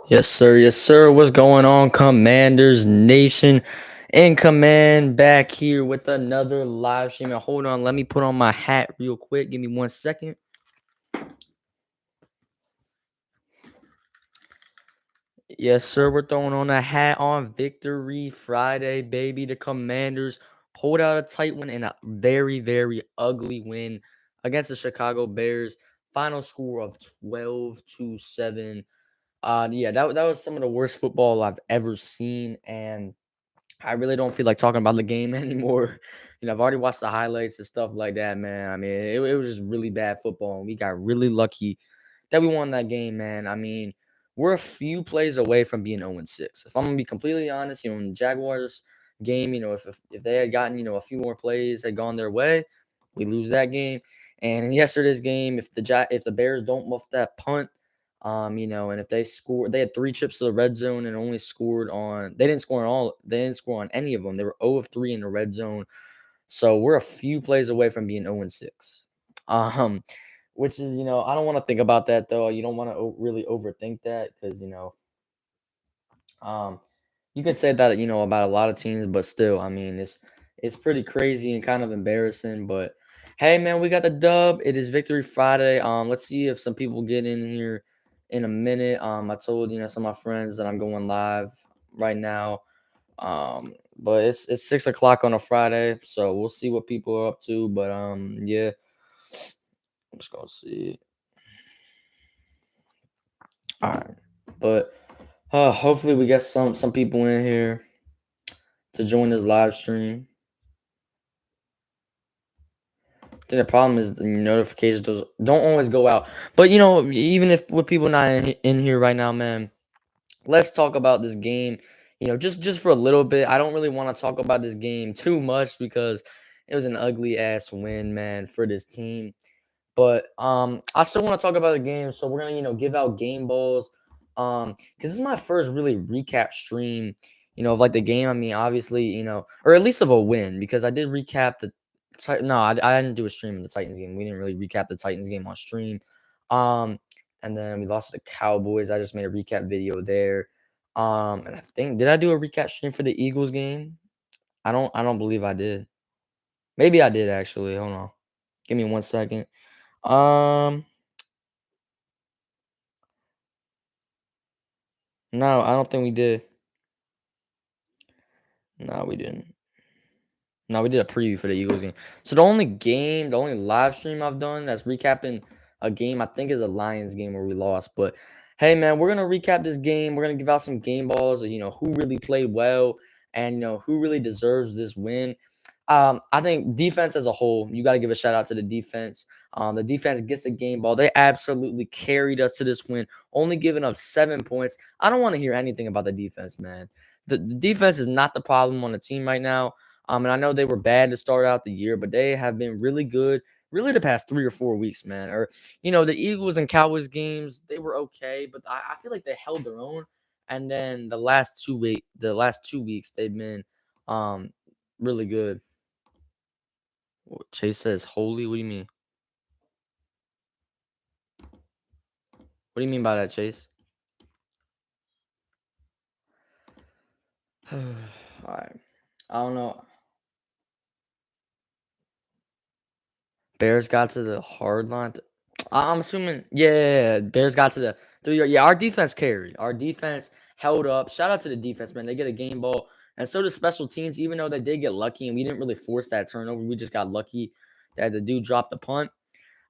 Yes, sir. Yes, sir. What's going on, Commanders Nation? In command back here with another live stream. And hold on, let me put on my hat real quick. Give me 1 second. Yes, sir. We're throwing on a hat on Victory Friday, baby. The Commanders pulled out a tight win and a very, very ugly win against the Chicago Bears. Final score of 12-7. Yeah, that was some of the worst football I've ever seen, and I really don't feel like talking about the game anymore. I've already watched the highlights and stuff like that, man. I mean, it was just really bad football, and we got really lucky that we won that game, man. I mean, we're a few plays away from being 0-6. If I'm gonna be completely honest, in the Jaguars game, if they had gotten, a few more plays had gone their way, we lose that game. And in yesterday's game, if the Bears don't muff that punt, and if they had 3 trips to the red zone and only scored on, they didn't score on any of them. They were 0 of 3 in the red zone. So we're a few plays away from being 0-6. Um, which is, I don't want to think about that though. You don't want to really overthink that because, um, you can say that, about a lot of teams, but still, I mean, it's pretty crazy and kind of embarrassing. But hey, man, we got the dub. It is Victory Friday. Let's see if some people get in here in a minute. I told some of my friends that I'm going live right now. But it's 6 o'clock on a Friday, so we'll see what people are up to. But yeah, I'm just gonna see. All right, but hopefully we get some people in here to join this live stream. I think the problem is the notifications don't always go out. But even if with people not in here right now, man, let's talk about this game. Just for a little bit. I don't really want to talk about this game too much because it was an ugly ass win, man, for this team. But I still want to talk about the game, so we're gonna give out game balls. Because this is my first really recap stream, of like the game. I mean, obviously, or at least of a win because I did recap the. No, I didn't do a stream of the Titans game. We didn't really recap the Titans game on stream. Um, and then we lost to the Cowboys. I just made a recap video there. And I think did I do a recap stream for the Eagles game? I don't believe I did. Maybe I did actually. Hold on. Give me 1 second. Um, no, I don't think we did. No, we didn't. No, we did a preview for the Eagles game. So the only live stream I've done that's recapping a game, I think is a Lions game where we lost. But hey, man, we're gonna recap this game. We're gonna give out some game balls. Who really played well and who really deserves this win. I think defense as a whole, you got to give a shout out to the defense. The defense gets a game ball. They absolutely carried us to this win, only giving up 7 points. I don't want to hear anything about the defense, man. The defense is not the problem on the team right now. And I know they were bad to start out the year, but they have been really good, really the past 3 or 4 weeks, man. Or the Eagles and Cowboys games, they were okay, but I feel like they held their own. And then the last 2 weeks, they've been really good. Chase says holy. What do you mean? What do you mean by that, Chase? All right. I don't know. Bears got to the hard line. I'm assuming, yeah, Bears got to the 3 yard. Yeah, our defense carried. Our defense held up. Shout out to the defense, man. They get a game ball, and so did special teams. Even though they did get lucky, and we didn't really force that turnover, we just got lucky that the dude dropped the punt.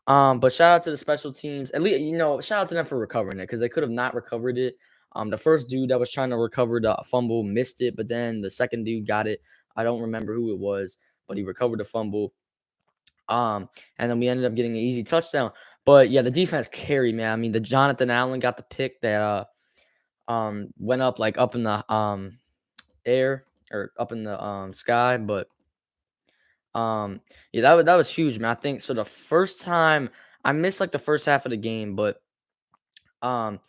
But shout out to the special teams. At least shout out to them for recovering it because they could have not recovered it. The first dude that was trying to recover the fumble missed it, but then the second dude got it. I don't remember who it was, but he recovered the fumble. And then we ended up getting an easy touchdown. But yeah, the defense carried, man. I mean, the Jonathan Allen got the pick that went up like up in the air or up in the sky, but yeah, that was huge, man. I think so. The first time I missed like the first half of the game, but um,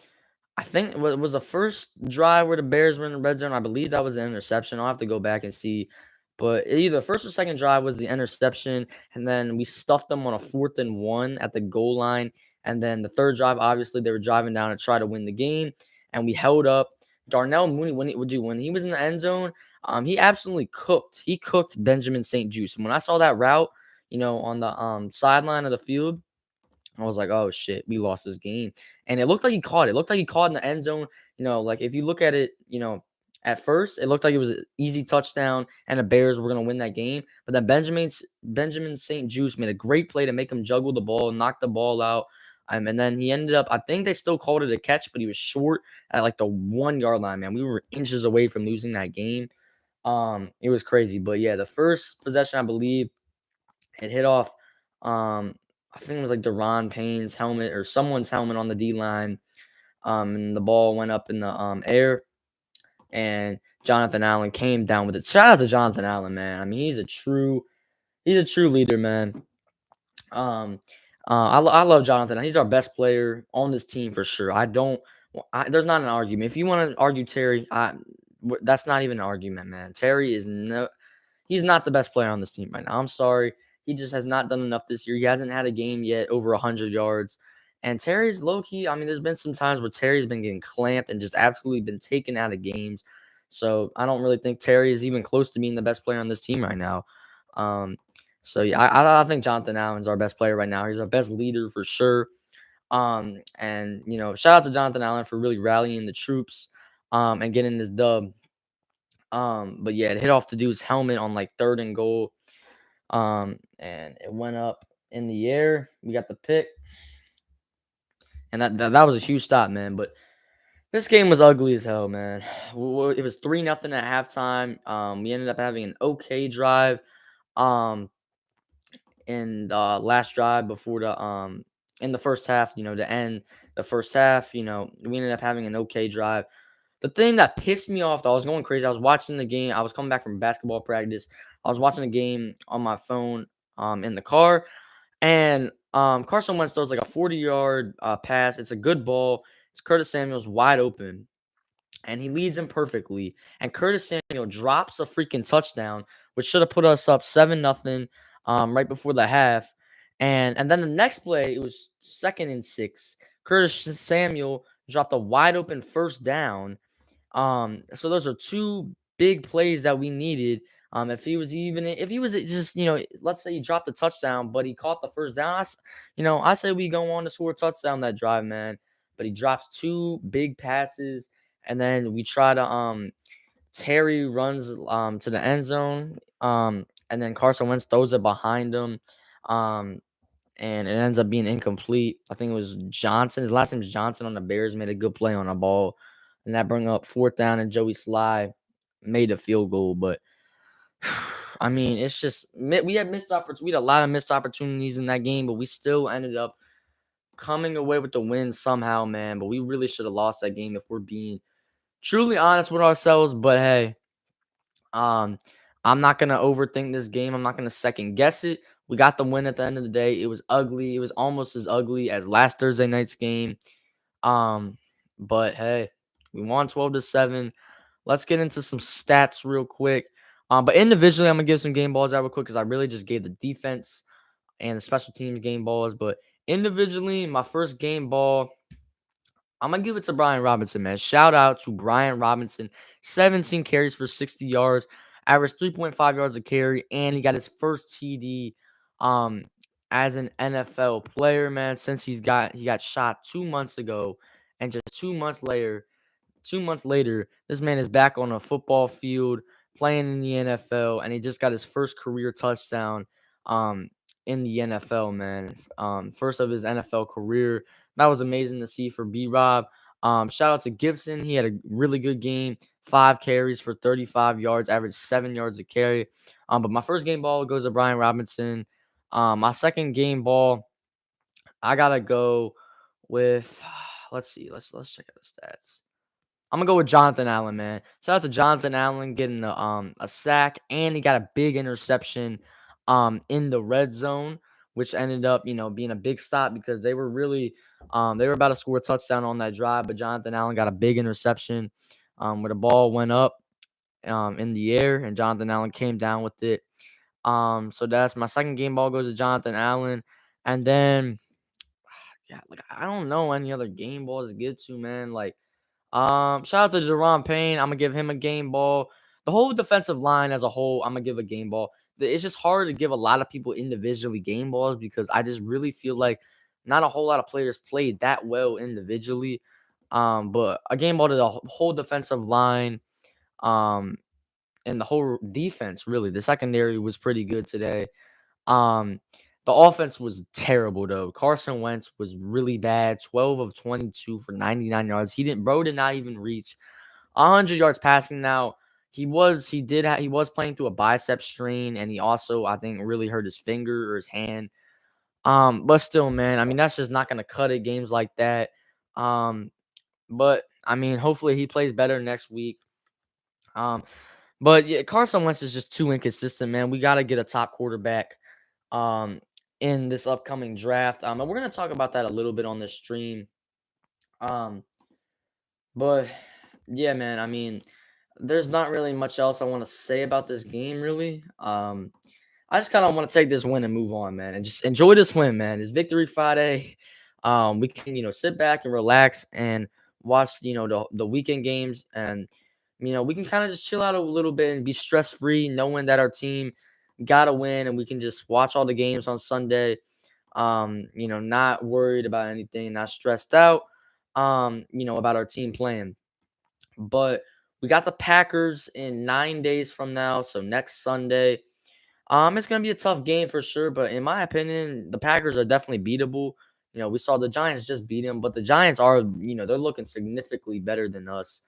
I think what was the first drive where the Bears were in the red zone. I believe that was an interception. I'll have to go back and see, but either the first or second drive was the interception, and then we stuffed them on a 4th and 1 at the goal line, and then the third drive, obviously they were driving down to try to win the game. and we held up. Darnell Mooney, when he was in the end zone, he absolutely cooked. He cooked Benjamin St. Juice. And when I saw that route, on the sideline of the field, I was like, oh shit, we lost this game. And it looked like he caught it. It looked like he caught in the end zone. Like if you look at it, at first it looked like it was an easy touchdown and the Bears were gonna win that game. But then Benjamin St. Juice made a great play to make him juggle the ball, knock the ball out. And then he ended up, I think they still called it a catch, but he was short at like the 1 yard line, man. We were inches away from losing that game. It was crazy. But yeah, the first possession, I believe, it hit off I think it was like Deron Payne's helmet or someone's helmet on the D line. And the ball went up in the air, and Jonathan Allen came down with it. Shout out to Jonathan Allen, man. I mean, he's a true leader, man. Um, I love Jonathan. He's our best player on this team for sure. There's not an argument. If you want to argue Terry, that's not even an argument, man. Terry is no. He's not the best player on this team right now. I'm sorry. He just has not done enough this year. He hasn't had a game yet over 100 yards. And Terry's low key. I mean, there's been some times where Terry's been getting clamped and just absolutely been taken out of games. So I don't really think Terry is even close to being the best player on this team right now. Um, so yeah, I think Jonathan Allen's our best player right now. He's our best leader for sure. And shout out to Jonathan Allen for really rallying the troops, and getting this dub. But yeah, it hit off the dude's helmet on like 3rd and goal. And it went up in the air. We got the pick. And that was a huge stop, man. But this game was ugly as hell, man. It was 3-0 at halftime. We ended up having an okay drive. In the last drive before the in the first half, to end the first half, we ended up having an okay drive. The thing that pissed me off, though, I was going crazy. I was watching the game. I was coming back from basketball practice. I was watching the game on my phone, in the car, and Carson Wentz throws like a 40-yard pass. It's a good ball. It's Curtis Samuel's wide open, and he leads him perfectly. And Curtis Samuel drops a freaking touchdown, which should have put us up 7-0, right before the half. And then the next play, it was 2nd and 6. Curtis Samuel dropped a wide open first down. So those are two big plays that we needed. If he was just, let's say he dropped the touchdown, but he caught the first down. I say we go on to score a touchdown that drive, man. But he drops two big passes, and then we try to Terry runs to the end zone. And then Carson Wentz throws it behind him. Um, and it ends up being incomplete. I think it was Johnson. His last name is Johnson on the Bears. Made a good play on a ball, and that brought up 4th down. And Joey Sly made a field goal. But I mean, it's just we had missed opportunities. We had a lot of missed opportunities in that game, but we still ended up coming away with the win somehow, man. But we really should have lost that game if we're being truly honest with ourselves. But hey, um, I'm not gonna overthink this game. I'm not gonna second guess it. We got the win at the end of the day. It was ugly. It was almost as ugly as last Thursday night's game. Um, but hey, we won 12-7. Let's get into some stats real quick. But individually, I'm gonna give some game balls out real quick because I really just gave the defense and the special teams game balls. But individually, my first game ball, I'm going to give it to Brian Robinson, man. Shout out to Brian Robinson. 17 carries for 60 yards, averaged 3.5 yards a carry, and he got his first TD as an NFL player, man, since he got shot 2 months ago. And just 2 months later, this man is back on a football field playing in the NFL, and he just got his first career touchdown in the NFL, man. First of his NFL career. That was amazing to see for B-Rob. Shout out to Gibson. He had a really good game. 5 carries for 35 yards, averaged 7 yards a carry. But my first game ball goes to Brian Robinson. My second game ball, I gotta go with. Let's see. Let's check out the stats. I'm gonna go with Jonathan Allen, man. Shout out to Jonathan Allen getting a sack, and he got a big interception in the red zone, which ended up being a big stop because they were really they were about to score a touchdown on that drive, but Jonathan Allen got a big interception where the ball went up in the air, and Jonathan Allen came down with it. So that's my second game ball goes to Jonathan Allen, and then yeah, like I don't know any other game balls to get to, man. Like Shout out to Deron Payne. I'm gonna give him a game ball. The whole defensive line as a whole, I'm gonna give a game ball. It's just hard to give a lot of people individually game balls because I just really feel like not a whole lot of players played that well individually. But a game ball to the whole defensive line, um, and the whole defense. Really, the secondary was pretty good today. Um, the offense was terrible though. Carson Wentz was really bad. 12 of 22 for 99 yards. Bro did not even reach 100 yards passing. Now he was playing through a bicep strain, and he also I think really hurt his finger or his hand. But still, man, I mean that's just not gonna cut it. Games like that. Um, but I mean, hopefully he plays better next week. Um, but yeah, Carson Wentz is just too inconsistent, man. We got to get a top quarterback um in this upcoming draft. And we're gonna talk about that a little bit on this stream. Um, but yeah, man, I mean, there's not really much else I want to say about this game, really. I just kind of want to take this win and move on, man, and just enjoy this win, man. It's Victory Friday. We can, sit back and relax and watch, the weekend games, and we can kind of just chill out a little bit and be stress free, knowing that our team got to win, and we can just watch all the games on Sunday. Not worried about anything, not stressed out. About our team playing, but we got the Packers in 9 days from now, so next Sunday. It's gonna be a tough game for sure, but in my opinion, the Packers are definitely beatable. We saw the Giants just beat them, but the Giants are, they're looking significantly better than us.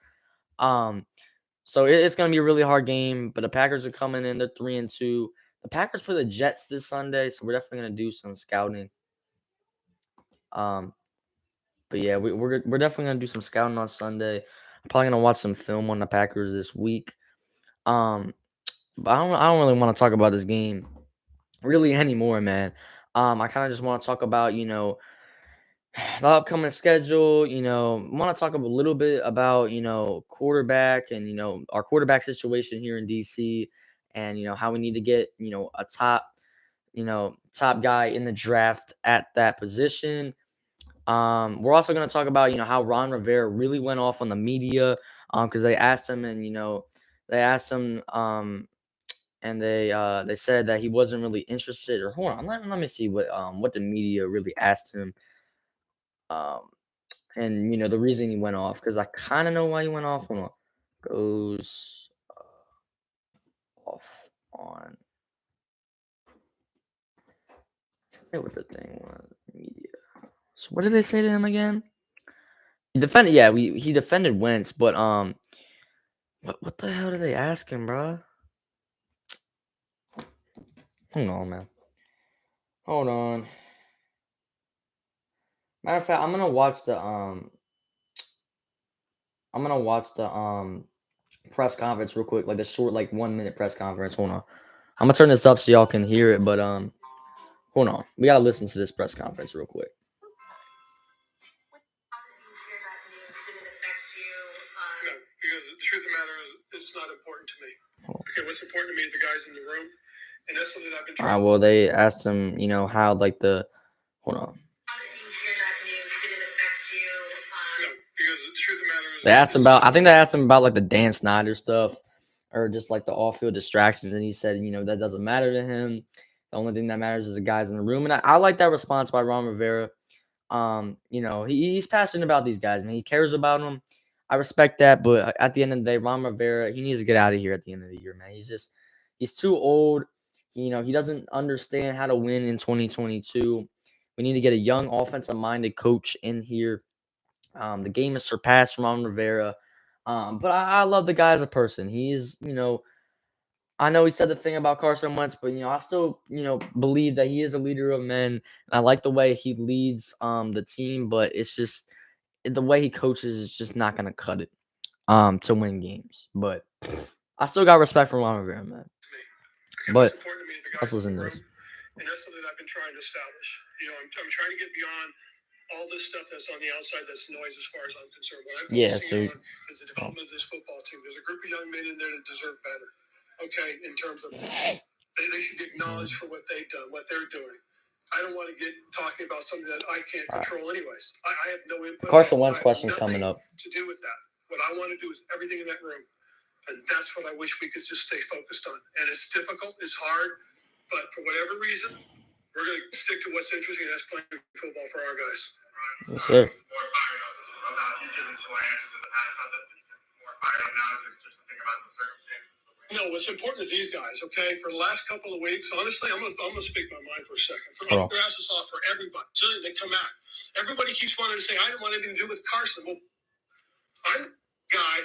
Um, so it's gonna be a really hard game, but the Packers are coming in. They're 3-2. The Packers play the Jets this Sunday, so we're definitely gonna do some scouting. Um, but yeah, we're definitely gonna do some scouting on Sunday. I'm probably gonna watch some film on the Packers this week. Um, but I don't really want to talk about this game really anymore, man. I kind of just want to talk about, the upcoming schedule. Want to talk a little bit about, quarterback and, our quarterback situation here in DC and, how we need to get, a top guy in the draft at that position. We're also going to talk about, how Ron Rivera really went off on the media because they asked him and, they asked him and they said that he wasn't really interested. Or hold on, let me see what the media really asked him. Um, and the reason he went off because I kind of know why he went off. Hold on, goes off on. I forget what the thing was. Media. So what did they say to him again? He defended. Yeah, he defended Wentz, but what the hell did they ask him, bro? Hold on, man. Hold on. Matter of fact, I'm gonna watch the press conference real quick, like the short, like 1 minute press conference. Hold on, I'm gonna turn this up so y'all can hear it. But hold on, we gotta listen to this press conference real quick. No, because the truth of the matter is, it's not important to me. Okay, what's important to me is the guys in the room, and that's something I've been trying. Well, they asked him, how like hold on. How did you hear that news? Did it affect you? No, because the truth of the matter is, They asked him about. I think they asked him about like the Dan Snyder stuff, or just like the off-field distractions, and he said, that doesn't matter to him. The only thing that matters is the guys in the room, and I like that response by Ron Rivera. He's passionate about these guys, man. He cares about them. I respect that, but at the end of the day, Ron Rivera, he needs to get out of here at the end of the year, man. He's too old. He doesn't understand how to win in 2022. We need to get a young offensive-minded coach in here. The game has surpassed Ron Rivera. But I love the guy as a person. He's, I know he said the thing about Carson Wentz, but I still, believe that he is a leader of men. And I like the way he leads the team, but it's just the way he coaches is just not gonna cut it to win games. But I still got respect for Ron Rivera, man. But let's listen to this. And that's something I've been trying to establish. I'm trying to get beyond all this stuff that's on the outside that's noise as far as I'm concerned. What I'm focusing on is the development of this football team. There's a group of young men in there that deserve better. Okay, in terms of they should be acknowledged for what they've done, what they're doing. I don't want to get talking about something that I can't control anyways. I have no input. Carson Wentz question's coming up. To do with that. I want to do is everything in that room. And that's what I wish we could just stay focused on. And it's difficult, it's hard, but for whatever reason, we're going to stick to what's interesting, and that's playing football for our guys. Yes, sir. More fired up about you giving some answers in the past about this. More fired up now. Is it just think about the circumstances? No, what's important is these guys, okay? For the last couple of weeks, honestly, I'm gonna speak my mind for a second. For me, their asses off for everybody. So they come out. Everybody keeps wanting to say, I didn't want anything to do with Carson. Well, I'm a guy,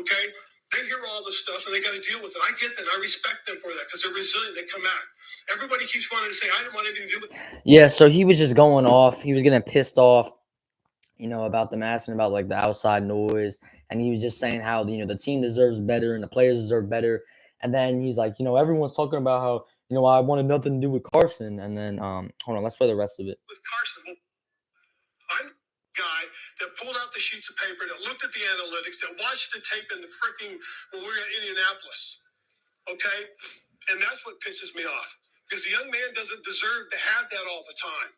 okay? They hear all this stuff and they got to deal with it. I get that. I respect them for that because they're resilient. They come out. Everybody keeps wanting to say, I didn't want anything to do with it. Yeah, so he was just going off. He was getting pissed off, about the mask and about like the outside noise. And he was just saying how, the team deserves better and the players deserve better. And then he's like, everyone's talking about how, I wanted nothing to do with Carson. And then, hold on, let's play the rest of it. With Carson, I'm a guy that pulled out the sheets of paper, that looked at the analytics, that watched the tape in the freaking, when we were in Indianapolis. Okay? And that's what pisses me off. Because the young man doesn't deserve to have that all the time.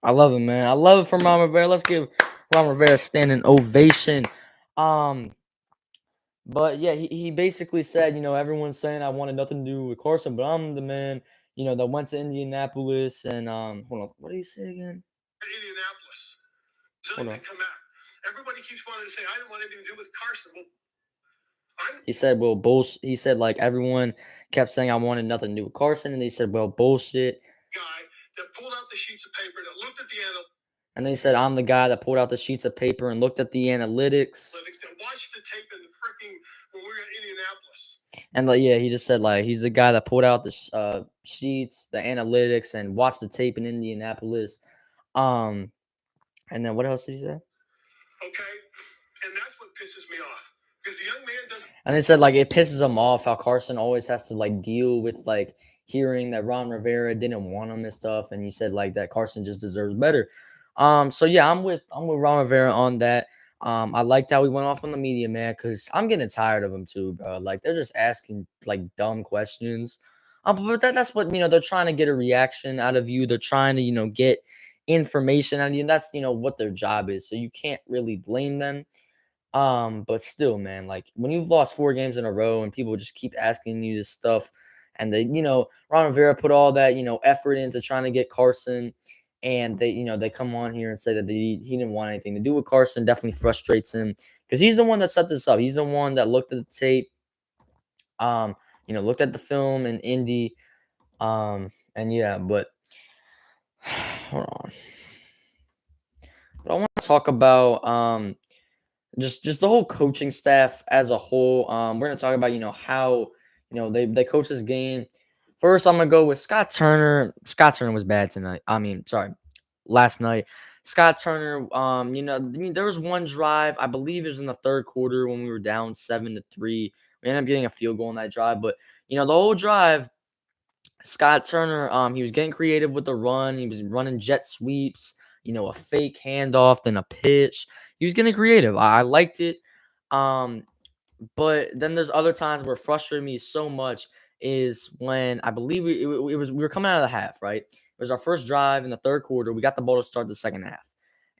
I love it, man. I love it from Ron Rivera. Let's give Ron Rivera a standing ovation. But yeah, he basically said, everyone's saying I wanted nothing to do with Carson, but I'm the man, that went to Indianapolis and hold on, what did he say again? Indianapolis. So they come out. Everybody keeps wanting to say I didn't want anything to do with Carson. Well, he said, well, bullshit. He said, like, everyone kept saying I wanted nothing to do with Carson, and they said, well, bullshit. Guy that pulled out the sheets of paper, that looked at the analytics. And they said, I'm the guy that pulled out the sheets of paper and looked at the analytics. That watched the tape in the freaking, when we were in Indianapolis. And like, yeah, he just said, like, he's the guy that pulled out the sheets, the analytics, and watched the tape in Indianapolis. And then what else did he say? Okay, and that's what pisses me off. Because the young man doesn't. And they said, like, it pisses him off how Carson always has to, like, deal with, like, hearing that Ron Rivera didn't want him and stuff. And he said, like, that Carson just deserves better. So yeah, I'm with Ron Rivera on that. I liked how he went off on the media, man, because I'm getting tired of him too, bro. Like, they're just asking like dumb questions. But that's what they're trying to get a reaction out of you. They're trying to get information out of you. And that's what their job is. So you can't really blame them. But still, man, like when you've lost 4 games in a row and people just keep asking you this stuff, and they, Ron Rivera put all that, effort into trying to get Carson, and they come on here and say that he didn't want anything to do with Carson. Definitely frustrates him because he's the one that set this up. He's the one that looked at the tape, looked at the film in Indy, and yeah, but hold on. But I want to talk about just the whole coaching staff as a whole. We're gonna talk about how they coach this game. First, I'm gonna go with Scott Turner. Scott Turner was bad tonight. Last night. Scott Turner. There was one drive. I believe it was in the third quarter when we were down 7-3. We ended up getting a field goal in that drive, but the whole drive, Scott Turner. He was getting creative with the run. He was running jet sweeps. A fake handoff, then a pitch. He was getting creative. I liked it. But then there's other times where it frustrated me so much is when I believe we were coming out of the half, right? It was our first drive in the third quarter. We got the ball to start the second half.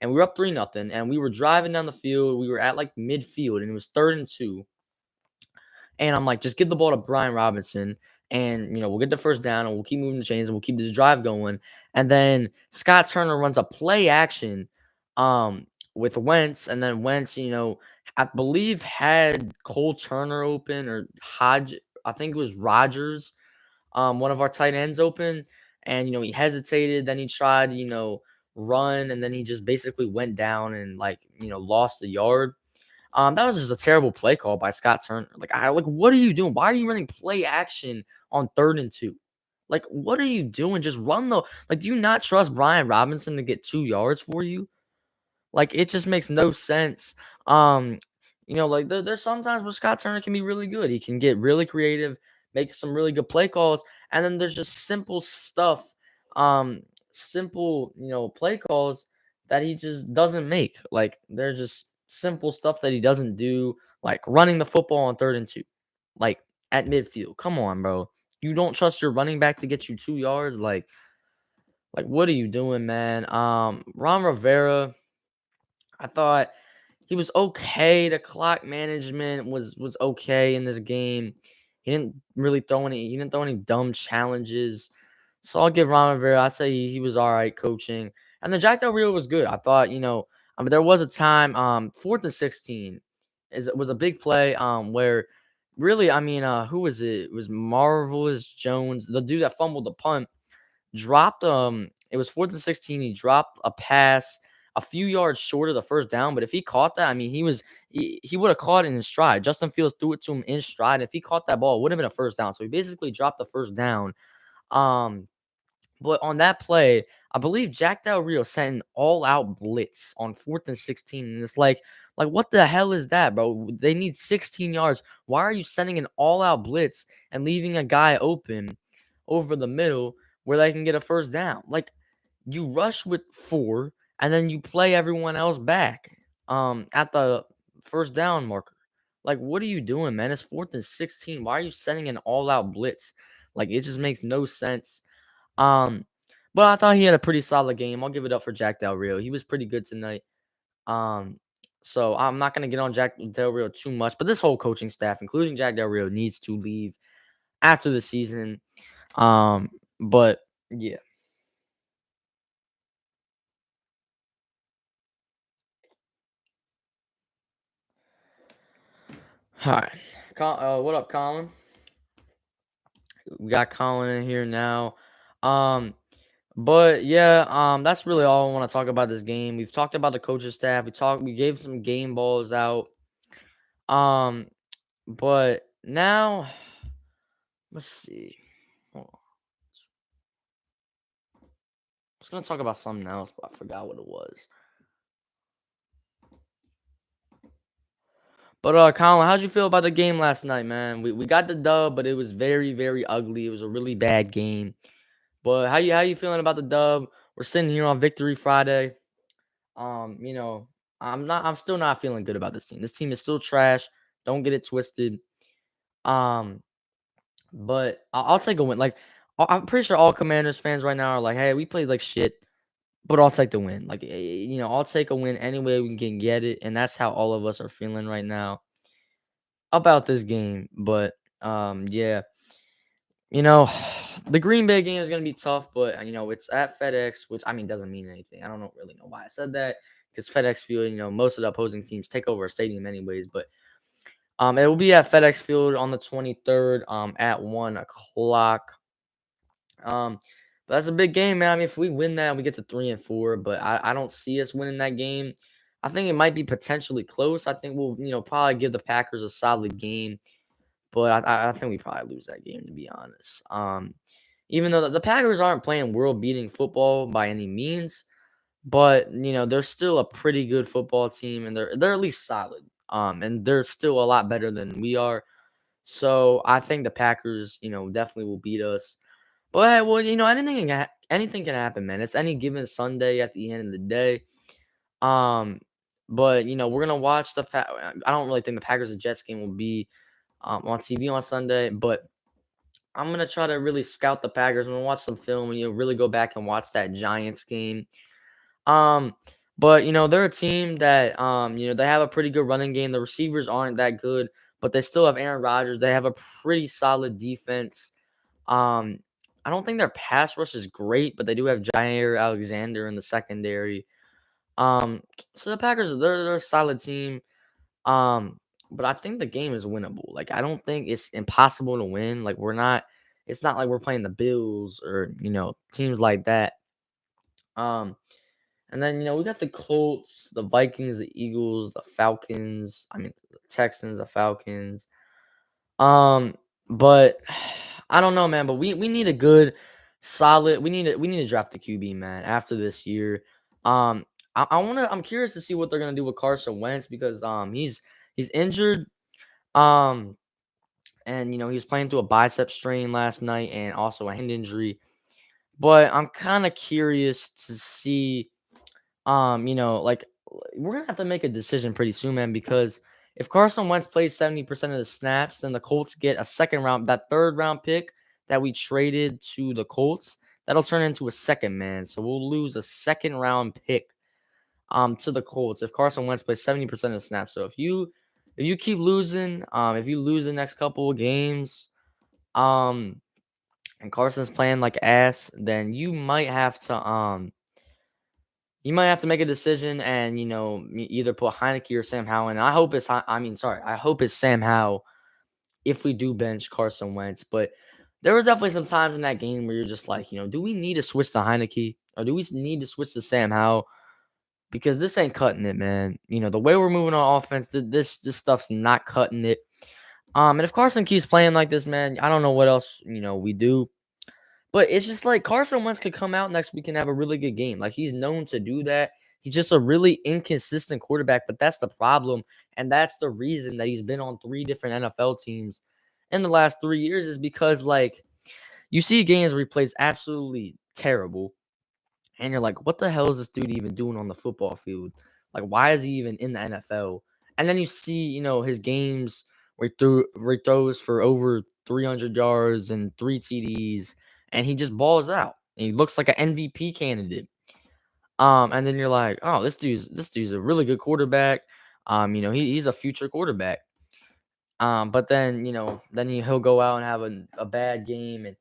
And we were up 3-0. And we were driving down the field. We were at like midfield and it was 3rd and 2. And I'm like, just give the ball to Brian Robinson. And, we'll get the first down and we'll keep moving the chains and we'll keep this drive going. And then Scott Turner runs a play action with Wentz. And then Wentz, I believe had Cole Turner open or Hodge. I think it was Rogers, one of our tight ends open. And, he hesitated. Then he tried, run. And then he just basically went down and lost the yard. That was just a terrible play call by Scott Turner. What are you doing? Why are you running play action on 3rd and 2? Like, what are you doing? Just run do you not trust Brian Robinson to get 2 yards for you? Like, it just makes no sense. There's sometimes where Scott Turner can be really good. He can get really creative, make some really good play calls, and then there's just simple stuff, simple, play calls that he just doesn't make. Like, they're just simple stuff that he doesn't do, like running the football on 3rd and 2, like at midfield. Come on, bro. You don't trust your running back to get you 2 yards? Like what are you doing, man? Ron Rivera, I thought he was okay. The clock management was okay in this game. He didn't throw any dumb challenges. So I'll give Ron Rivera. I say he was all right coaching. And then Jack Del Rio was good. I thought, I mean, there was a time, 4th and 16 was a big play, where really, I mean, who was it? It was Marvelous Jones, the dude that fumbled the punt, dropped it was 4th and 16. He dropped a pass a few yards short of the first down. But if he caught that, I mean, he would have caught it in stride. Justin Fields threw it to him in stride. If he caught that ball, it would have been a first down. So he basically dropped the first down. Um, but on that play, I believe Jack Del Rio sent an all-out blitz on 4th and 16, and it's like what the hell is that, bro? They need 16 yards. Why are you sending an all-out blitz and leaving a guy open over the middle where they can get a first down? Like, you rush with 4, and then you play everyone else back at the first down marker. Like, what are you doing, man? It's 4th and 16. Why are you sending an all-out blitz? Like, it just makes no sense. Um, but I thought he had a pretty solid game. I'll give it up for Jack Del Rio. He was pretty good tonight. Um, so I'm not gonna get on Jack Del Rio too much, but this whole coaching staff, including Jack Del Rio, needs to leave after the season. But yeah. All right. What up, Colin? We got Colin in here now. Um, but yeah, that's really all I want to talk about this game. We've talked about the coaching staff. We gave some game balls out. Um, but now let's see. Hold on. I was gonna talk about something else, but I forgot what it was. But Colin, how'd you feel about the game last night, man? We got the dub, but it was very, very ugly. It was a really bad game. But how you feeling about the dub? We're sitting here on Victory Friday. You know, I'm still not feeling good about this team. This team is still trash. Don't get it twisted. Um, but I'll take a win. Like, I'm pretty sure all Commanders fans right now are like, "Hey, we played like shit, but I'll take the win." Like, I'll take a win any way we can get it, and that's how all of us are feeling right now about this game. But yeah, you know, the Green Bay game is gonna be tough, but it's at FedEx, which I mean doesn't mean anything. I don't really know why I said that because FedEx Field, most of the opposing teams take over a stadium anyways. But it will be at FedEx Field on the 23rd, at 1 o'clock. Um, but that's a big game, man. I mean, if we win that, we get to 3-4. But I don't see us winning that game. I think it might be potentially close. I think we'll, probably give the Packers a solid game, but I think we probably lose that game, to be honest. Even though the Packers aren't playing world-beating football by any means, but they're still a pretty good football team, and they're at least solid. And they're still a lot better than we are. So I think the Packers, definitely will beat us. But hey, well, anything can happen, man. It's any given Sunday at the end of the day. Um, but we're gonna watch I don't really think the Packers and Jets game will be on TV on Sunday, but I'm gonna try to really scout the Packers. I'm gonna watch some film and really go back and watch that Giants game. Um, but they're a team that they have a pretty good running game. The receivers aren't that good, but they still have Aaron Rodgers. They have a pretty solid defense. Um, I don't think their pass rush is great, but they do have Jair Alexander in the secondary. So the Packers, they're a solid team. Um, but I think the game is winnable. Like, I don't think it's impossible to win. Like, we're not. It's not like we're playing the Bills or teams like that. Um, and then we got the Colts, the Vikings, the Eagles, the Falcons. I mean, the Texans, the Falcons. Um, but I don't know, man. But we need a good, solid. We need to draft the QB, man. After this year, um, I'm curious to see what they're gonna do with Carson Wentz because he's injured. Um, and he was playing through a bicep strain last night and also a hand injury. But I'm kind of curious to see like we're gonna have to make a decision pretty soon, man, because if Carson Wentz plays 70% of the snaps, then the Colts get a that third round pick that we traded to the Colts. That'll turn into a second, man. So we'll lose a second round pick to the Colts if Carson Wentz plays 70% of the snaps. So if you keep losing, if you lose the next couple of games, um, and Carson's playing like ass, then you might have to make a decision and either put Heineke or Sam Howell. And I hope it's I hope it's Sam Howell if we do bench Carson Wentz. But there was definitely some times in that game where you're just like, do we need to switch to Heineke or do we need to switch to Sam Howell? Because this ain't cutting it, man. The way we're moving on offense, this stuff's not cutting it. And if Carson keeps playing like this, man, I don't know what else we do. But it's just like Carson Wentz could come out next week and have a really good game. Like he's known to do that. He's just a really inconsistent quarterback, but that's the problem. And that's the reason that he's been on 3 different NFL teams in the last 3 years is because like you see games where he plays absolutely terrible. And you're like, what the hell is this dude even doing on the football field? Like, why is he even in the NFL? And then you see, his games where he throws for over 300 yards and 3 TDs, and he just balls out. And he looks like an MVP candidate. And then you're like, oh, this dude's a really good quarterback. He's a future quarterback. But then he'll go out and have a bad game, and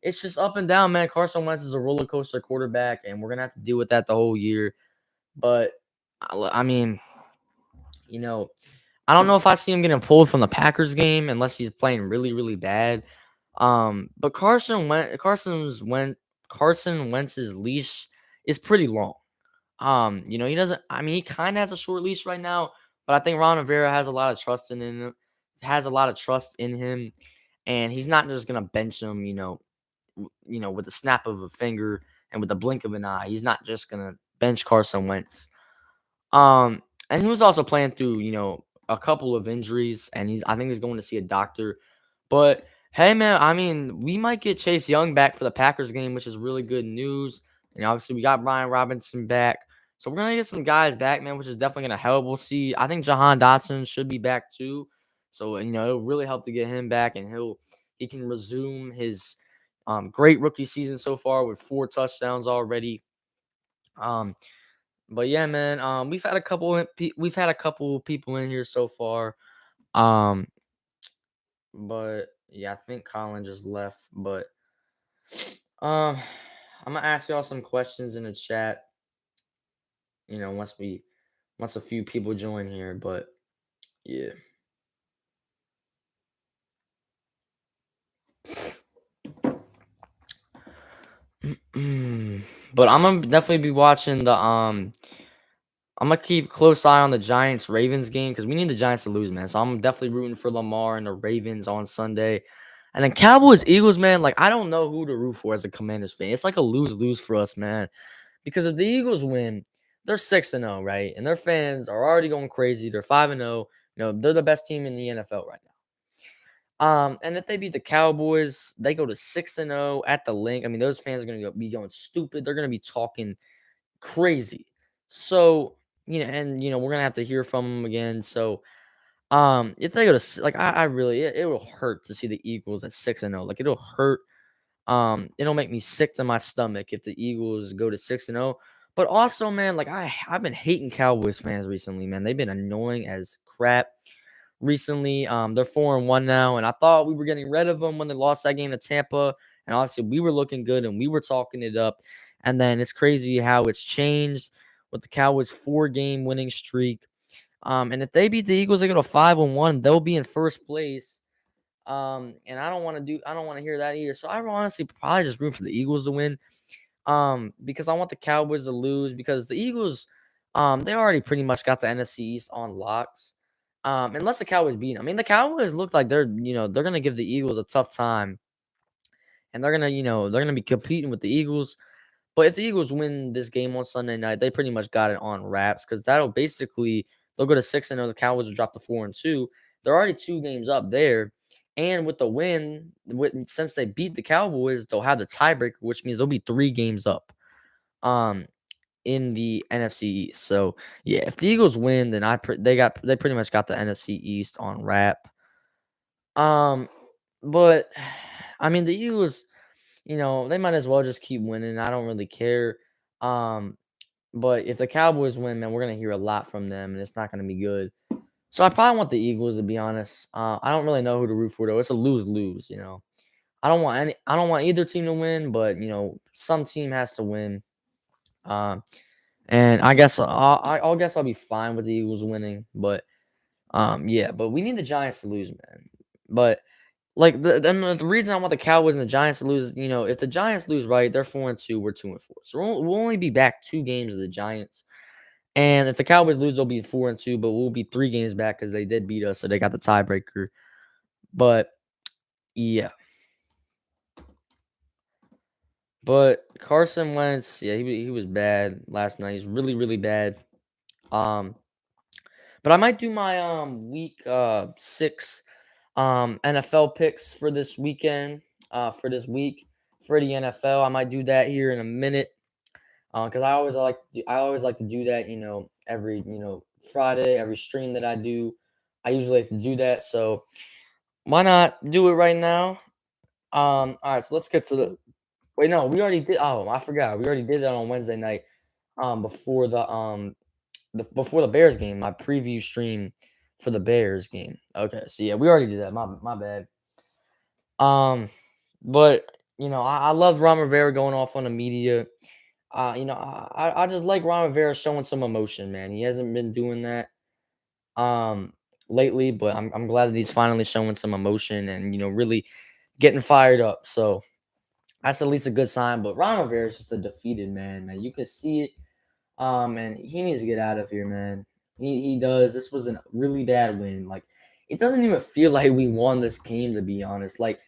it's just up and down, man. Carson Wentz is a roller coaster quarterback, and we're gonna have to deal with that the whole year. But I mean, you know, I don't know if I see him getting pulled from the Packers game unless he's playing really, really bad. But Carson Wentz's leash is pretty long. He doesn't. I mean, he kind of has a short leash right now, but I think Ron Rivera has a lot of trust in him. Has a lot of trust in him, and he's not just gonna bench him. With the snap of a finger and with the blink of an eye. He's not just gonna bench Carson Wentz. And he was also playing through a couple of injuries, and I think he's going to see a doctor. But hey, man, I mean, we might get Chase Young back for the Packers game, which is really good news. And obviously, we got Brian Robinson back. So we're gonna get some guys back, man, which is definitely gonna help. We'll see. I think Jahan Dotson should be back too. So it'll really help to get him back, and he can resume his great rookie season so far with 4 touchdowns already. Um, but yeah, man, we've had a couple people in here so far. Um, but yeah, I think Colin just left. But um, I'm gonna ask y'all some questions in the chat. Once a few people join here. But yeah. But I'm gonna definitely be watching I'm gonna keep close eye on the Giants Ravens game because we need the Giants to lose, man. So I'm definitely rooting for Lamar and the Ravens on Sunday. And then Cowboys Eagles, man. Like I don't know who to root for as a Commanders fan. It's like a lose for us, man. Because if the Eagles win, they're 6-0, right? And their fans are already going crazy. They're 5-0. They're the best team in the NFL right now. And if they beat the Cowboys, they go to 6-0 at the link. I mean, those fans are gonna be going stupid. They're gonna be talking crazy. So, we're gonna have to hear from them again. So, if they go to like, I really, it will hurt to see the Eagles at 6-0. Like, it'll hurt. It'll make me sick to my stomach if the Eagles go to 6-0. But also, man, like I've been hating Cowboys fans recently, man. They've been annoying as crap recently. They're 4-1 now, and I thought we were getting rid of them when they lost that game to Tampa. And obviously, we were looking good and we were talking it up. And then it's crazy how it's changed with the Cowboys' 4-game winning streak. And if they beat the Eagles, they go to 5-1. They'll be in first place. And I don't want to hear that either. So I honestly probably just root for the Eagles to win. Because I want the Cowboys to lose because the Eagles, they already pretty much got the NFC East on locks. Unless the Cowboys beat them. I mean, the Cowboys look like they're gonna give the Eagles a tough time, and they're gonna be competing with the Eagles. But if the Eagles win this game on Sunday night, they pretty much got it on wraps because they'll go to 6-0. The Cowboys will drop to 4-2. They're already 2 games up there. And with the win, since they beat the Cowboys, they'll have the tiebreaker, which means they'll be 3 games up in the NFC East. So yeah, if the Eagles win, then they pretty much got the NFC East on wrap. But I mean the Eagles, they might as well just keep winning. I don't really care. Um, But if the Cowboys win, man, we're gonna hear a lot from them, and it's not gonna be good. So I probably want the Eagles, to be honest. I don't really know who to root for though. It's a lose lose, you know. I don't want either team to win, but some team has to win. Um, and I guess I'll guess I'll be fine with the Eagles winning, but yeah, but we need the Giants to lose, man. But like the reason I want the Cowboys and the Giants to lose, if the Giants lose, right, they're 4-2, we're 2-4, so we'll only be back 2 games of the Giants. And if the Cowboys lose, they'll be 4-2, but we'll be 3 games back because they did beat us, so they got the tiebreaker. But yeah, but Carson Wentz, yeah, he was bad last night. He's really really bad. Um, but I might do my week 6 NFL picks for this weekend. For this week for the NFL, I might do that here in a minute. Because I always like to do that. Every Friday, every stream that I do, I usually like to do that. So why not do it right now? All right, so let's get to the. Wait, no, we already did. Oh, I forgot. We already did that on Wednesday night. Before before the Bears game, my preview stream for the Bears game. Okay, so yeah, we already did that. My bad. Um, but I love Ron Rivera going off on the media. I just like Ron Rivera showing some emotion, man. He hasn't been doing that um lately, but I'm glad that he's finally showing some emotion and really getting fired up. So that's at least a good sign. But Ron Rivera is just a defeated man, man. You can see it. And he needs to get out of here, man. He does. This was a really bad win. Like it doesn't even feel like we won this game, to be honest. Like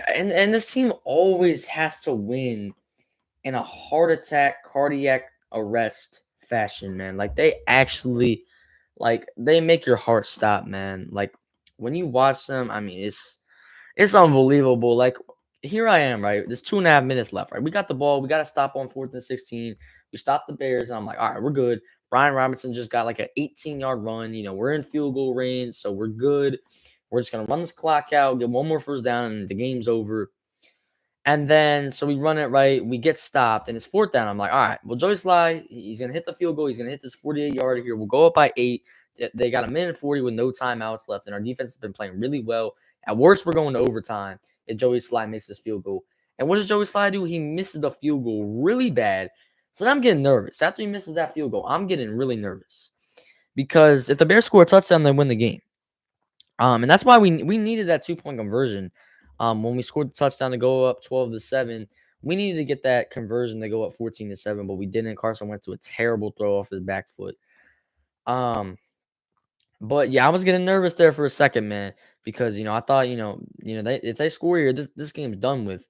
and this team always has to win in a heart attack, cardiac arrest fashion, man. Like they actually, like they make your heart stop, man. Like when you watch them, I mean, it's unbelievable. Like here I am, right? There's 2.5 minutes left, right? We got the ball. We got to stop on 4th and 16. We stopped the Bears, and I'm like, all right, we're good. Brian Robinson just got like an 18-yard run. We're in field goal range, so we're good. We're just gonna run this clock out, get one more first down, and the game's over. And then, so we run it right. We get stopped, and it's 4th down. I'm like, all right, well, Joey Sly, he's going to hit the field goal. He's going to hit this 48-yarder here. We'll go up by 8. They got a minute and 40 with no timeouts left, and our defense has been playing really well. At worst, we're going to overtime if Joey Sly makes this field goal. And what does Joey Sly do? He misses the field goal really bad. So then I'm getting nervous. After he misses that field goal, I'm getting really nervous. Because if the Bears score a touchdown, they win the game. And that's why we needed that 2-point conversion. When we scored the touchdown to go up 12-7, we needed to get that conversion to go up 14-7, but we didn't. Carson went to a terrible throw off his back foot. But yeah, I was getting nervous there for a second, man, because I thought if they score here, this game's done with.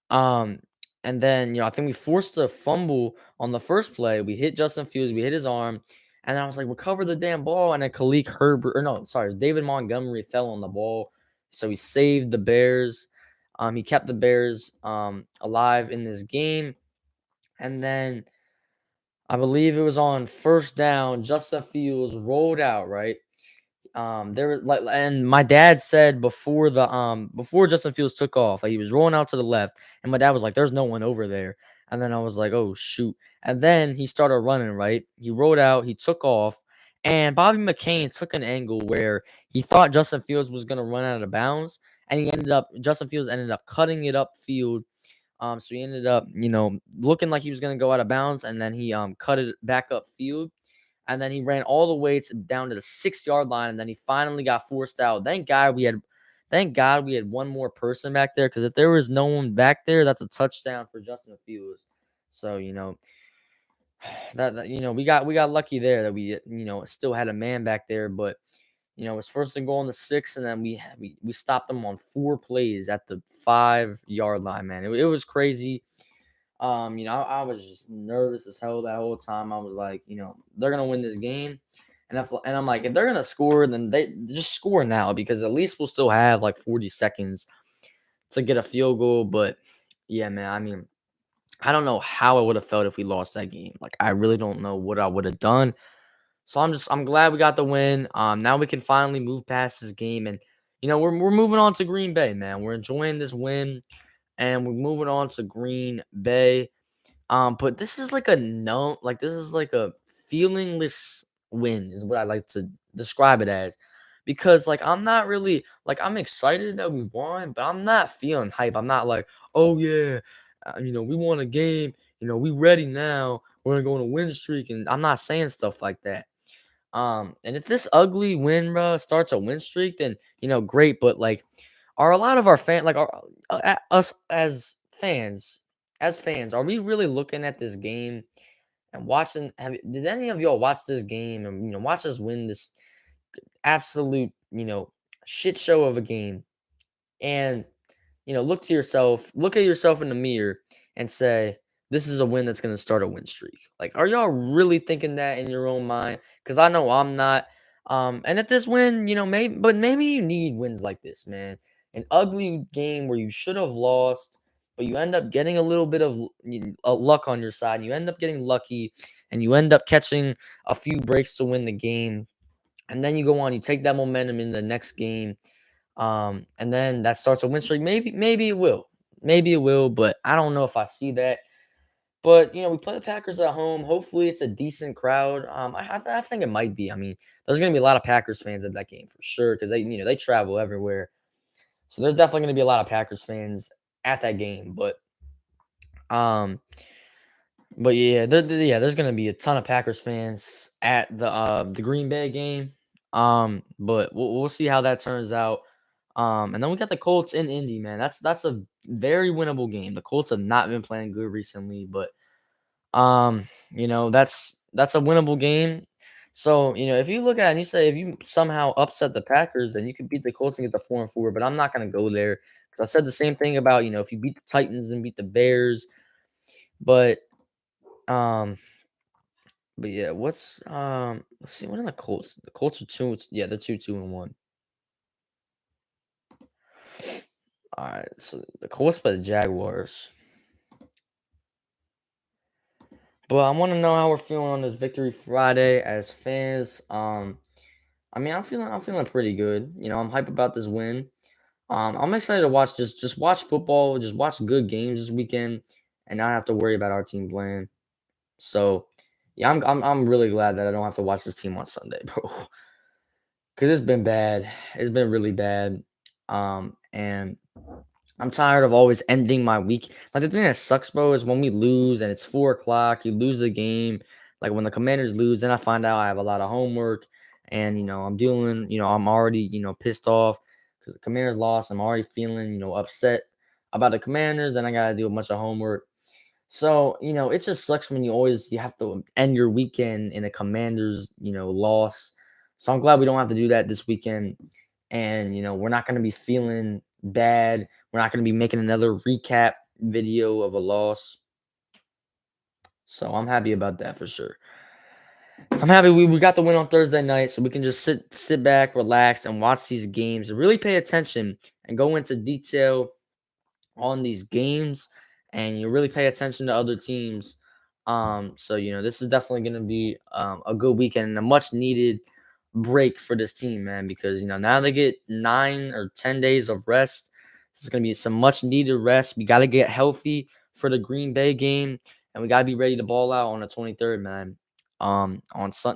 Um, and then I think we forced a fumble on the first play. We hit Justin Fields, we hit his arm, and I was like, recover the damn ball. And then Khalil Herbert, or no, sorry, it was David Montgomery fell on the ball, so he saved the Bears. He kept the Bears alive in this game, and then I believe it was on first down. Justin Fields rolled out, right? There was like, and my dad said before Justin Fields took off, like he was rolling out to the left, and my dad was like, "There's no one over there." And then I was like, "Oh shoot!" And then he started running. Right, he rolled out, he took off, and Bobby McCain took an angle where he thought Justin Fields was gonna run out of bounds, and Justin Fields ended up cutting it upfield. So he ended up, looking like he was gonna go out of bounds, and then he cut it back upfield. And then he ran all the way down to the 6-yard line, and then he finally got forced out. Thank God we had one more person back there, because if there was no one back there, that's a touchdown for Justin Fields. So we got lucky there that we still had a man back there, but it's first and goal on the 6, and then we stopped them on 4 plays at the 5-yard line. Man, it was crazy. I was just nervous as hell that whole time. I was like, they're gonna win this game, and I'm like, if they're gonna score, then they just score now, because at least we'll still have like 40 seconds to get a field goal. But yeah, man, I mean, I don't know how I would have felt if we lost that game. Like, I really don't know what I would have done. So I'm glad we got the win. Now we can finally move past this game, and we're moving on to Green Bay, man. We're enjoying this win, and we're moving on to Green Bay. But this is like a no, like this is like a feelingless win is what I like to describe it as. Because like I'm not really like I'm excited that we won, but I'm not feeling hype. I'm not like, oh yeah, we won a game. We ready now. We're gonna go on a win streak, and I'm not saying stuff like that. And if this ugly win, bro, starts a win streak, then great. But like, are a lot of our like us as fans, are we really looking at this game and watching? Did any of y'all watch this game and watch us win this absolute shit show of a game? And look at yourself in the mirror and say, this is a win that's going to start a win streak. Like, are y'all really thinking that in your own mind? Because I know I'm not. And if this win, maybe you need wins like this, man. An ugly game where you should have lost, but you end up getting a little bit of luck on your side. You end up getting lucky, and you end up catching a few breaks to win the game. And then you go on, you take that momentum in the next game, and then that starts a win streak. Maybe it will. Maybe it will, but I don't know if I see that. But we play the Packers at home. Hopefully, it's a decent crowd. I think it might be. I mean, there's gonna be a lot of Packers fans at that game for sure because they travel everywhere. So there's definitely gonna be a lot of Packers fans at that game. Um, but yeah, there's gonna be a ton of Packers fans at the Green Bay game. But we'll see how that turns out. And then we got the Colts in Indy, man. That's a very winnable game. The Colts have not been playing good recently, but that's a winnable game. So, if you look at it and you say if you somehow upset the Packers, then you could beat the Colts and get the 4-4. But I'm not gonna go there because I said the same thing about if you beat the Titans and beat the Bears. But um, but yeah, let's see, what are the Colts? The Colts are two. Yeah, they're 2-1. All right, so the Colts play the Jaguars. But I want to know how we're feeling on this Victory Friday as fans. I mean, I'm feeling pretty good. I'm hype about this win. I'm excited to watch just watch football, just watch good games this weekend, and not have to worry about our team playing. So, yeah, I'm really glad that I don't have to watch this team on Sunday, bro. Because it's been bad. It's been really bad. And I'm tired of always ending my week. Like the thing that sucks, bro, is when we lose and it's 4 o'clock, you lose the game. Like when the Commanders lose, then I find out I have a lot of homework, and I'm already pissed off because the Commanders lost. I'm already feeling upset about the Commanders. Then I gotta do a bunch of homework. So, it just sucks when you have to end your weekend in a Commanders, loss. So I'm glad we don't have to do that this weekend. And, we're not going to be feeling bad. We're not going to be making another recap video of a loss. So I'm happy about that for sure. I'm happy we got the win on Thursday night, so we can just sit back, relax, and watch these games and really pay attention and go into detail on these games, and you really pay attention to other teams. So this is definitely going to be a good weekend and a much needed break for this team, man, because now they get 9 or 10 days of rest. This is going to be some much needed rest. We got to get healthy for the Green Bay game, and we got to be ready to ball out on the 23rd, man. On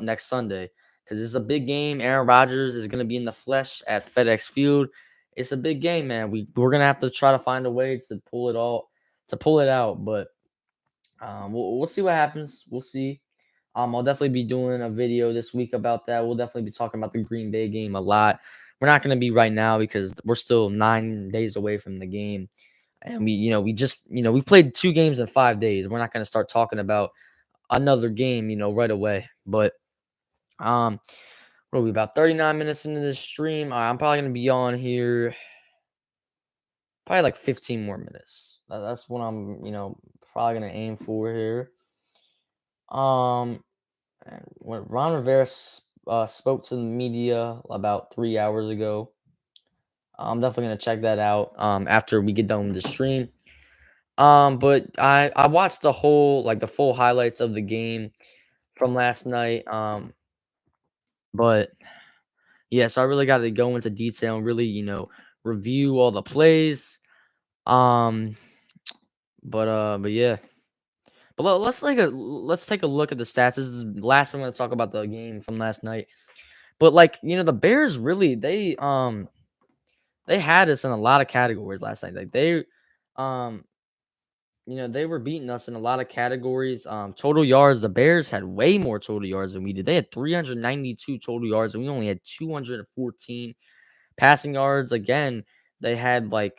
next Sunday, because it's a big game. Aaron Rodgers is going to be in the flesh at FedEx Field. It's a big game, man. We're gonna have to try to find a way to pull it out. But we'll see what happens. We'll see. I'll definitely be doing a video this week about that. We'll definitely be talking about the Green Bay game a lot. We're not gonna be right now because we're still 9 days away from the game, and we've played 2 games in 5 days. We're not gonna start talking about another game, right away. But um, what are we about 39 minutes into this stream? I'm probably gonna be on here probably like 15 more minutes. That's what I'm, probably gonna aim for here. And when Ron Rivera spoke to the media about 3 hours ago, I'm definitely gonna check that out. After we get done with the stream. But I watched the full highlights of the game from last night. But yeah, so I really got to go into detail and really, review all the plays. Um, but yeah. But let's take a look at the stats. This is the last I'm going to talk about the game from last night. But the Bears really they had us in a lot of categories last night. Um they were beating us in a lot of categories. Total yards, the Bears had way more total yards than we did. They had 392 total yards, and we only had 214 passing yards. Again, they had they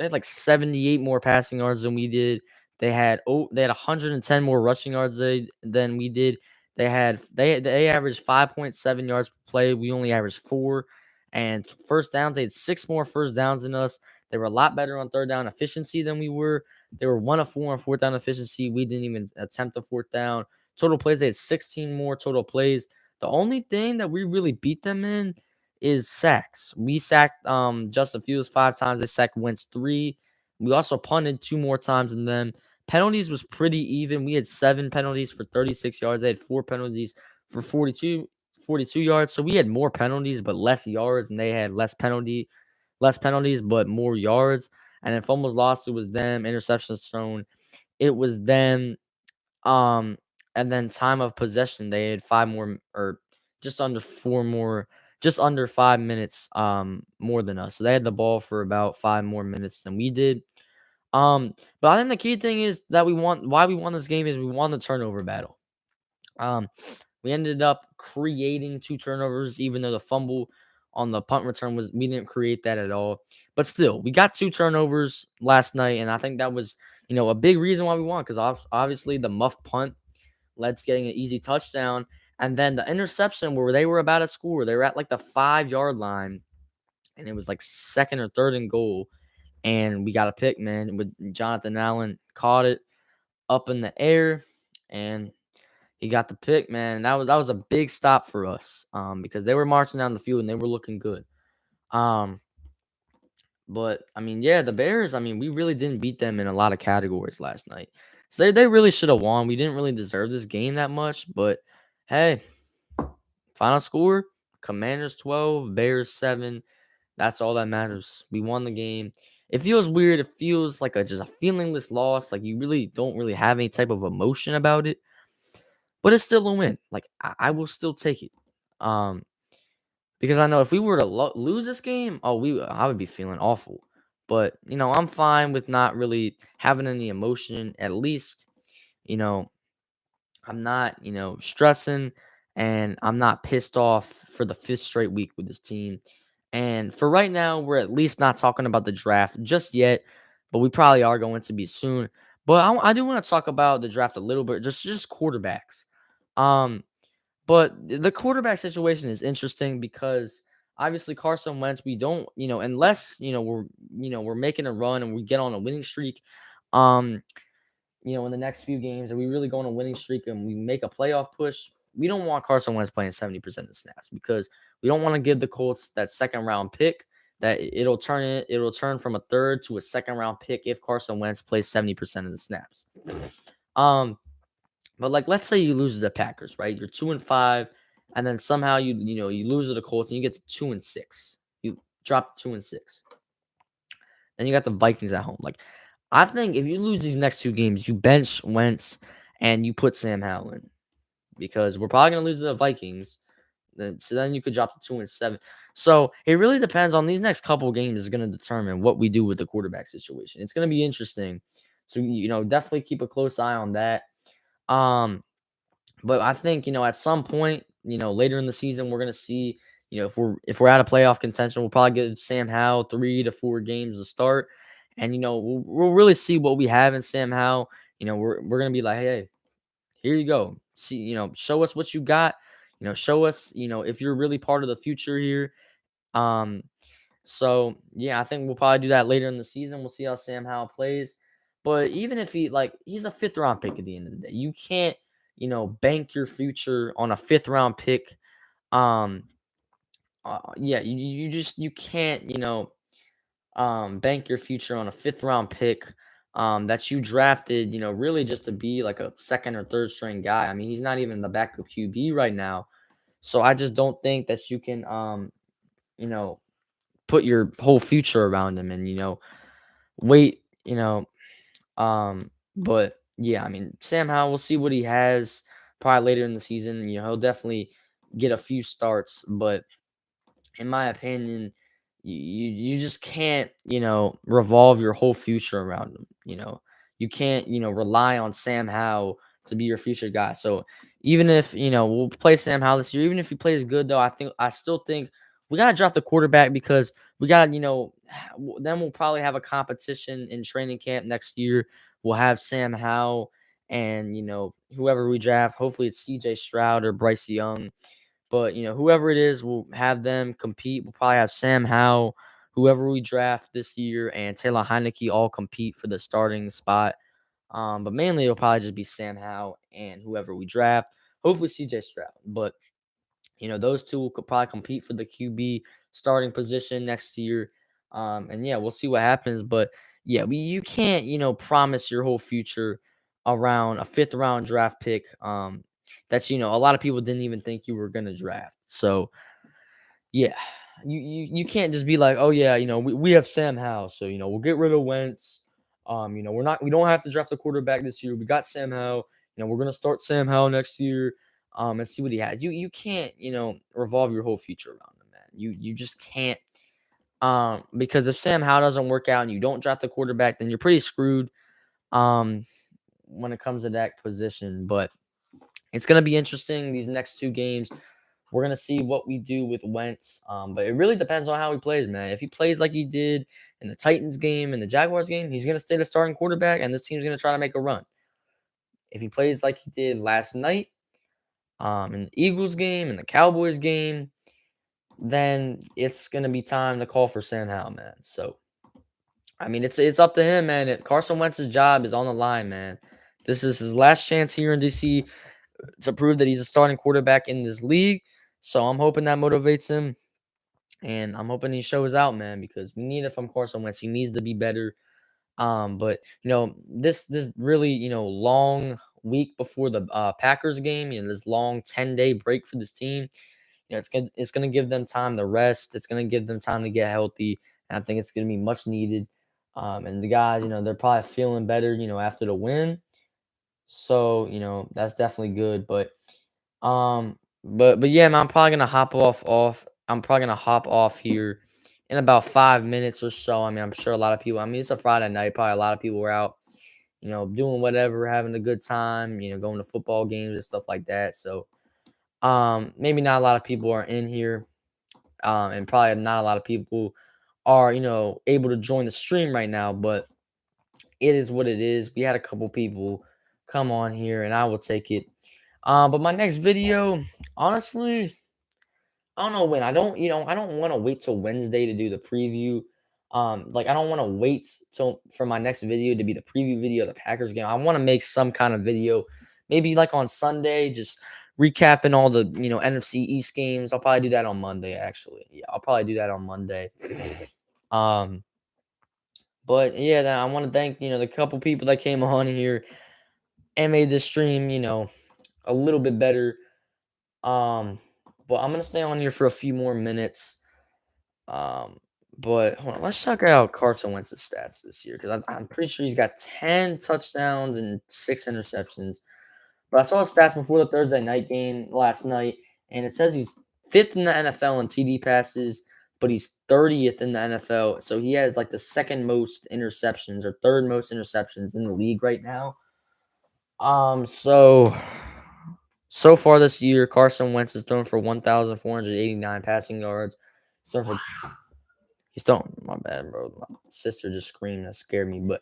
had like 78 more passing yards than we did. They had 110 more rushing yards than we did. They averaged 5.7 yards per play. We only averaged 4. And first downs, they had 6 more first downs than us. They were a lot better on third down efficiency than we were. They were 1 of 4 on fourth down efficiency. We didn't even attempt a fourth down. Total plays, they had 16 more total plays. The only thing that we really beat them in is sacks. We sacked Justin Fields 5 times. They sacked Wentz 3. We also punted 2 more times than them. Penalties was pretty even. We had 7 penalties for 36 yards. They had 4 penalties for 42 yards. So we had more penalties but less yards, and they had less penalties but more yards. And if fumbles lost, it was them. Interceptions thrown, it was them. Um, and then time of possession, they had 5 more or just under 4 more, just under 5 minutes more than us. So they had the ball for about 5 more minutes than we did. But I think the key thing is that why we won this game is we won the turnover battle. Um, we ended up creating 2 turnovers, even though the fumble on the punt return we didn't create that at all. But still, we got 2 turnovers last night, and I think that was a big reason why we won, because obviously the muff punt led to getting an easy touchdown, and then the interception where they were about to score, they were at like the 5-yard line, and it was like second or third and goal, and we got a pick, man. With Jonathan Allen caught it up in the air, and he got the pick, man. That was a big stop for us, because they were marching down the field and they were looking good. Um, but I mean, yeah, the Bears. I mean, we really didn't beat them in a lot of categories last night, so they really should have won. We didn't really deserve this game that much, but hey, final score: Commanders 12, Bears 7. That's all that matters. We won the game. It feels weird. It feels like just a feelingless loss. Like you really don't really have any type of emotion about it. But it's still a win. Like I will still take it. Um, because I know if we were to lose this game, I would be feeling awful. But I'm fine with not really having any emotion. At least, you know, I'm not, stressing, and I'm not pissed off for the 5th straight week with this team. And for right now, we're at least not talking about the draft just yet, but we probably are going to be soon. But I do want to talk about the draft a little bit, just quarterbacks. Um, but the quarterback situation is interesting because obviously Carson Wentz, we don't, unless we're making a run and we get on a winning streak. Um, in the next few games, and we really go on a winning streak and we make a playoff push, we don't want Carson Wentz playing 70% of the snaps, because we don't want to give the Colts that second round pick that it'll turn from a third to a second round pick if Carson Wentz plays 70% of the snaps. Um, but let's say you lose to the Packers, right? You're 2-5, and then somehow you lose to the Colts and you get to 2-6. You drop to 2-6. Then you got the Vikings at home. I think if you lose these next 2 games, you bench Wentz and you put Sam Howell in, because we're probably gonna lose to the Vikings. So then you could drop to 2-7. So it really depends on these next couple games is gonna determine what we do with the quarterback situation. It's gonna be interesting. So definitely keep a close eye on that. Um, but I think, at some point, later in the season, we're gonna see, if we're out of playoff contention, we'll probably give Sam Howell 3 to 4 games to start. And we'll really see what we have in Sam Howell. We're gonna be like, hey, here you go. See, show us what you got. Show us, if you're really part of the future here. Um, so yeah, I think we'll probably do that later in the season. We'll see how Sam Howell plays. But even if he's a 5th round pick at the end of the day, you can't, bank your future on a 5th round pick. Um, yeah, you can't, bank your future on a 5th round pick. That you drafted, really just to be like a second or third string guy. I mean, he's not even the backup QB right now. So I just don't think that you can, you know, put your whole future around him and, wait, but Yeah, I mean, Sam Howell, we'll see what he has probably later in the season. He'll definitely get a few starts, but in my opinion, you just can't, revolve your whole future around him. You can't, rely on Sam Howell to be your future guy. So even if, we'll play Sam Howell this year, even if he plays good though, I still think we gotta draft the quarterback because we gotta, then we'll probably have a competition in training camp next year. We'll have Sam Howell and whoever we draft. Hopefully it's CJ Stroud or Bryce Young, but whoever it is, we'll have them compete. We'll probably have Sam Howell, whoever we draft this year, and Taylor Heineke all compete for the starting spot. But mainly it'll probably just be Sam Howell and whoever we draft. Hopefully CJ Stroud. But those two will probably compete for the QB starting position next year. And yeah, we'll see what happens. But yeah, you can't, promise your whole future around a fifth round draft pick. That a lot of people didn't even think you were gonna draft. So yeah, you can't just be like, oh yeah, we have Sam Howell, so we'll get rid of Wentz. We don't have to draft a quarterback this year. We got Sam Howell. We're gonna start Sam Howell next year. And see what he has. You can't, revolve your whole future around him, man. You just can't. Because if Sam Howell doesn't work out and you don't draft the quarterback, then you're pretty screwed. Um, when it comes to that position, but it's gonna be interesting these next two games. We're gonna see what we do with Wentz. But it really depends on how he plays, man. If he plays like he did in the Titans game and the Jaguars game, he's gonna stay the starting quarterback, and this team's gonna try to make a run. If he plays like he did last night, in the Eagles game and the Cowboys game, then it's gonna be time to call for Sam Howell, man. So I mean, it's up to him, man. Carson Wentz's job is on the line, man. This is his last chance here in DC to prove that he's a starting quarterback in this league. So I'm hoping that motivates him. And I'm hoping he shows out, man, because we need it from Carson Wentz. He needs to be better. But this really long week before the Packers game, this long 10-day break for this team, it's gonna give them time to rest. It's gonna give them time to get healthy, and I think it's gonna be much needed. And the guys, they're probably feeling better, after the win. So that's definitely good. But yeah, man, I'm probably gonna hop off here in about 5 minutes or so. I mean, I'm sure a lot of people. I mean, it's a Friday night. Probably a lot of people were out, doing whatever, having a good time. Going to football games and stuff like that. So, maybe not a lot of people are in here. And probably not a lot of people are, able to join the stream right now. But it is what it is. We had a couple people come on here, and I will take it. But my next video, honestly, I don't know when. I don't want to wait till Wednesday to do the preview. Like I don't want to wait till for my next video to be the preview video of the Packers game. I want to make some kind of video, maybe like on Sunday, just recapping all the NFC East games. I'll probably do that on Monday, actually. Yeah, I'll probably do that on Monday. Um, but yeah, then I want to thank the couple people that came on here and made this stream a little bit better. But I'm gonna stay on here for a few more minutes. Um, but hold on, let's check out Carson Wentz's stats this year because I'm pretty sure he's got 10 touchdowns and 6 interceptions. But I saw his stats before the Thursday night game last night, and it says he's fifth in the NFL in TD passes, but he's 30th in the NFL. So he has like the second most interceptions or third most interceptions in the league right now. So far this year, Carson Wentz has thrown for 1,489 passing yards. He's thrown. My bad, bro. My sister just screamed. That scared me. But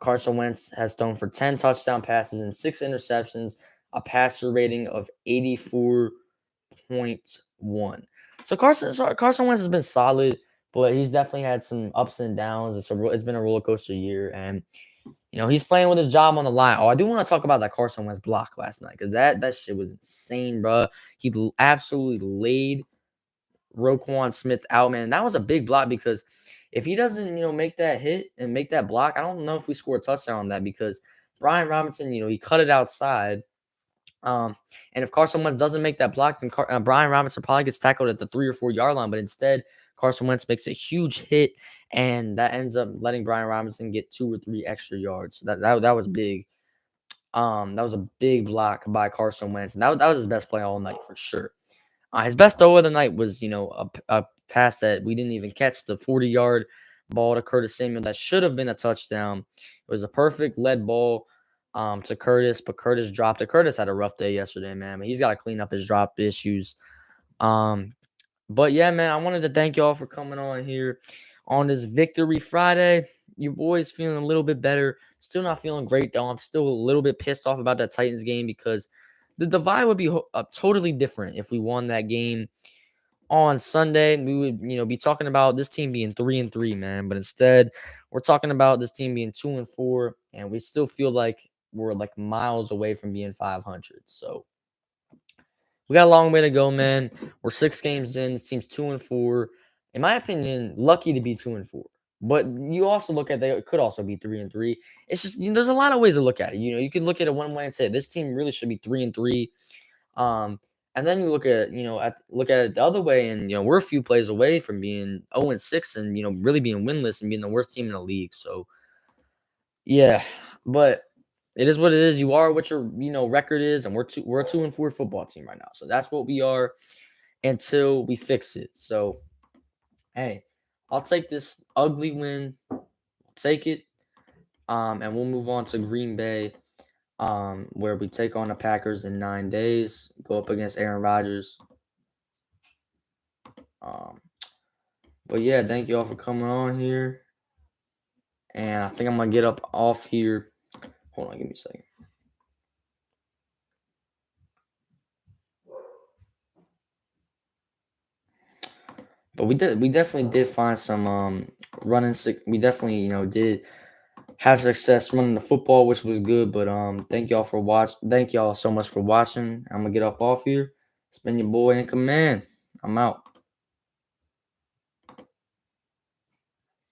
Carson Wentz has thrown for 10 touchdown passes and 6 interceptions, a passer rating of 84.1. So Carson Wentz has been solid, but he's definitely had some ups and downs. It's been a roller coaster year, and he's playing with his job on the line. Oh, I do want to talk about that Carson Wentz block last night because that shit was insane, bro. He absolutely laid Roquan Smith out, man. That was a big block because if he doesn't, make that hit and make that block, I don't know if we score a touchdown on that because Brian Robinson, he cut it outside. And if Carson Wentz doesn't make that block, then Brian Robinson probably gets tackled at the 3 or 4 yard line. But instead, Carson Wentz makes a huge hit, and that ends up letting Brian Robinson get 2 or 3 extra yards. So that was big. That was a big block by Carson Wentz, and that was his best play all night for sure. His best throw of the night was, a pass that we didn't even catch, the 40-yard ball to Curtis Samuel that should have been a touchdown. It was a perfect lead ball to Curtis, but Curtis dropped it. Curtis had a rough day yesterday, man. But he's got to clean up his drop issues. But yeah, man, I wanted to thank y'all for coming on here on this Victory Friday. Your boy's feeling a little bit better. Still not feeling great, though. I'm still a little bit pissed off about that Titans game because the vibe would be totally different if we won that game on Sunday. We would, be talking about this team being 3-3, man. But instead, we're talking about this team being 2-4, and we still feel like we're like miles away from being 500. So we got a long way to go, man. We're 6 games in. This team's 2-4. In my opinion, lucky to be 2-4. But you also look at it could also be 3-3. It's just there's a lot of ways to look at it. You could look at it one way and say this team really should be 3-3. And then you look at look at it the other way, and we're a few plays away from being 0-6 and really being winless and being the worst team in the league. So yeah, but it is what it is. You are what your record is, and we're a 2-4 football team right now. So that's what we are until we fix it. So hey, I'll take this ugly win. Take it. And we'll move on to Green Bay, where we take on the Packers in 9 days. Go up against Aaron Rodgers. But yeah, thank you all for coming on here. And I think I'm gonna get up off here. Hold on, give me a second. But we definitely did find some running. We definitely did have success running the football, which was good. But thank y'all for watching. Thank y'all so much for watching. I'm gonna get up off here. It's been your boy in command. I'm out.